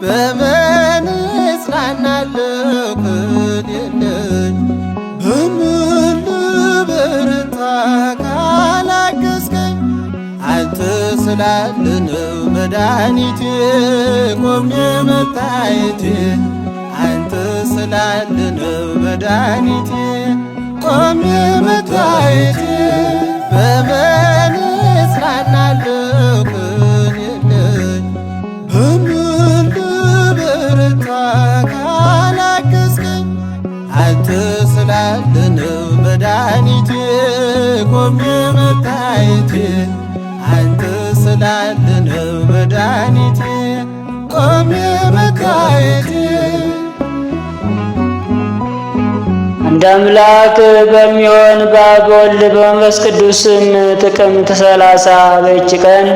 በምን እጽናናለሁ ከሌለኝ? በምን ልበረታ ካላገዝከኝ? አንተ ስላለ ነው መድኃኒቴ ቆሜ መታየቴ። አንተ ስላለ ነው መድኃኒቴ ቆሜ መታየቴ። በምን እጽናናለሁ ከሌለኝ? በምን ልበረታ ካላገዝከኝ? አንተ ስላለ ነው መድኃኒቴ ቆሜ መታየቴ። አንተ ስላለ ነው መድኃኒቴ ቆሜ መታየቴ። እንደ አምላክ በሚሆን በአብ በወልድ በመንፈስ ቅዱስም ጥቅምት 30 በይች ቀን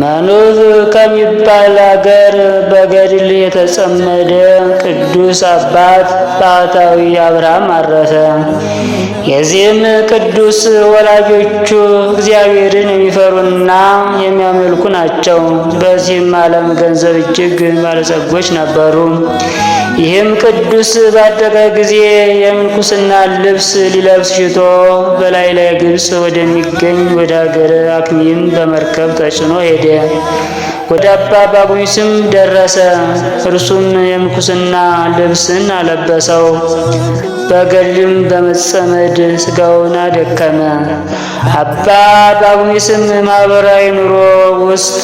መኑፍ ከሚባል አገር በገድል የተጸመደ ቅዱስ አባት ባህታዊ አብርሃም አረፈ። የዚህም ቅዱስ ወላጆቹ እግዚአብሔርን የሚፈሩና የሚያመልኩ ናቸው። በዚህም ዓለም ገንዘብ እጅግ ባለጸጎች ነበሩ። ይህም ቅዱስ ባደገ ጊዜ የምንኩስና ልብስ ሊለብስ ሽቶ በላይ ላይ ግብፅ ወደሚገኝ ወደ ሀገረ አክሚም በመርከብ ተጭኖ ሄደ። ወደ አባ ባጉሚስም ደረሰ። እርሱም የምንኩስና ልብስን አለበሰው። በገድልም በመጸመድ ሥጋውን አደከመ። አባ ባጉሚስም ማኅበራዊ ኑሮ ውስጥ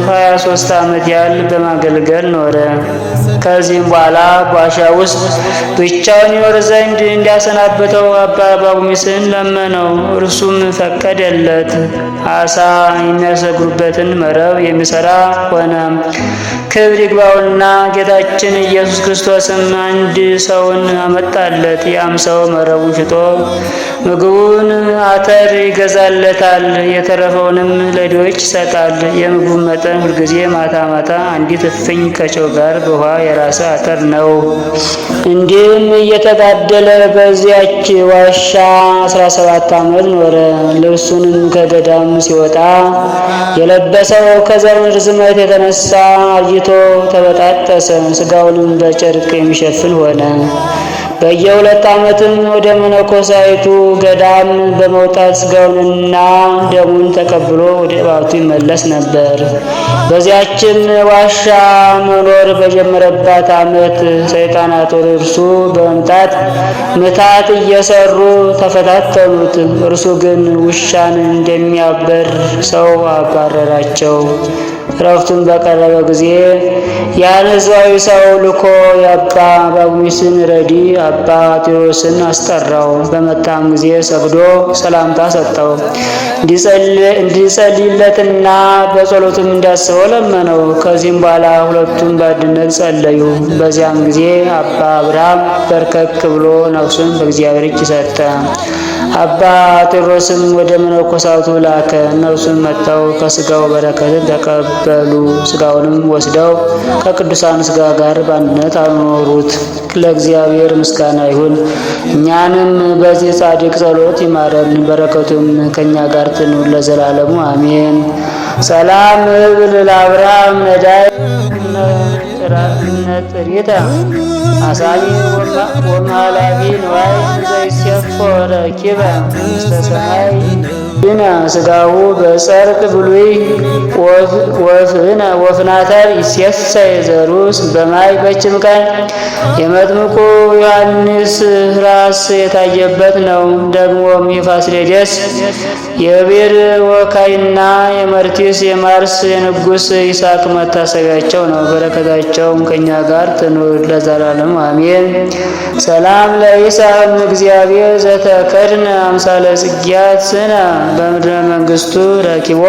23 ዓመት ያህል በማገልገል ኖረ። ከዚህም በኋላ በዋሻ ውስጥ ብቻውን ይኖር ዘንድ እንዲያሰናበተው አባ ባጉሚስን ለመነው። እርሱም ፈቀደለት። አሳ የሚያሰግሩበትን መረብ የሚሰራ ሆነ። ክብር ይግባውና ጌታችን ኢየሱስ ክርስቶስም አንድ ሰውን አመጣለት። ያም ሰው መረቡን ሽጦ ምግቡን አተር ይገዛለታል፣ የተረፈውንም ለድሆች ይሰጣል። የምግቡን መጠን ሁልጊዜ ማታ ማታ አንዲት እፍኝ ከጨው ጋር በውሃ የራሰ አተር ነው። እንዲህም እየተጋደለ በዚያች ዋሻ 17 ዓመት ኖረ። ልብሱንም ከገዳም ሲወጣ የለበሰው ከዘመኑ ርዝመት የተነሳ አርጅቶ ተበጣጠሰ። ሥጋውንም በጨርቅ የሚሸፍን ሆነ። በየ2 ዓመትም ወደ መነኮሳይቱ ገዳም በመውጣት ሥጋውንና ደሙን ተቀብሎ ወደ ባቱ ይመለስ ነበር። በዚያችም ዋሻ መኖር በጀመረባት ዓመት ሰይጣናት ወደ እርሱ በመምጣት ምታት እየሰሩ ተፈታተኑት። እርሱ ግን ውሻን እንደሚያበር ሰው አባረራቸው። እረፍቱን በቀረበ ጊዜ ያን ሕዝባዊ ሰው ልኮ የአባ ባጉሚስን ረዲ አባ ቴዎስን አስጠራው። በመጣም ጊዜ ሰግዶ ሰላምታ ሰጠው። እንዲጸልይለትና በጸሎቱም እንዲያስበው ለመነው። ከዚህም በኋላ ሁለቱም በአንድነት ጸለዩ። በዚያም ጊዜ አባ አብርሃም በርከክ ብሎ ነፍሱን በእግዚአብሔር እጅ ሰጠ። አባ ቴዎድሮስም ወደ መነኮሳቱ ላከ። እነርሱም መጥተው ከሥጋው በረከትን ተቀበሉ። ሥጋውንም ወስደው ከቅዱሳን ሥጋ ጋር በአንድነት አኖሩት። ለእግዚአብሔር ምስጋና ይሁን። እኛንም በዚህ ጻድቅ ጸሎት ይማረን፣ በረከቱም ከእኛ ጋር ትኑር ለዘላለሙ አሜን። ሰላም እብል ለአብርሃም ነዳይ ጥሪተ አሳቢ ወማላቢ ንዋይ ዘይሴፎ ረኪበ ውስተ ሰማይ ድነ ሥጋሁ በጸርቅ ብሉይ ወፍናተር ይሴሰይ ዘሩስ በማይ በችም ቀን የመጥምቁ ዮሐንስ ራስ የታየበት ነው። ደግሞም የፋሲለደስ የቤር ወካይና የመርቲስ የማርስ የንጉሥ ይስሐቅ መታሰቢያቸው ነው። በረከታቸውም ከእኛ ጋር ትኑር ለዘላለሙ አሜን። ሰላም ለይስሐቅ እግዚአብሔር ዘተከድነ አምሳለ ጽጌያት ስነ በምድረ መንግሥቱ ረኪቦ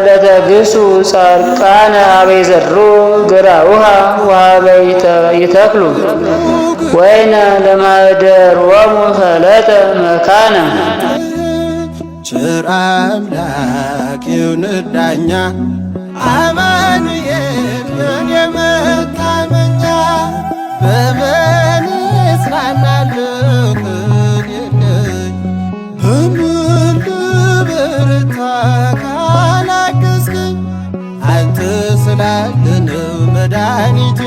ለተግሱ ጻድቃነ አበይ ዘሩ ግራውሃ ወሀበይ ይተክሉ ወይነ ለማደሮሙ ፈለጠ መካነ። ቸር አምላክ ይሁን ዳኛ አማኑኤል የኔ መታመኛ። በምን እጽናናለሁ ከሌለኝ? በምን ልበረታ ካላገዝከኝ? አንተ ስላለን መድኃኒቴ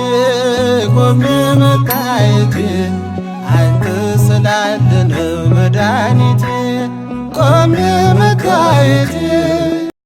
ቆሜ መታየቴ አንተ ስላለን መድኃኒቴ ቆሜ መታየቴ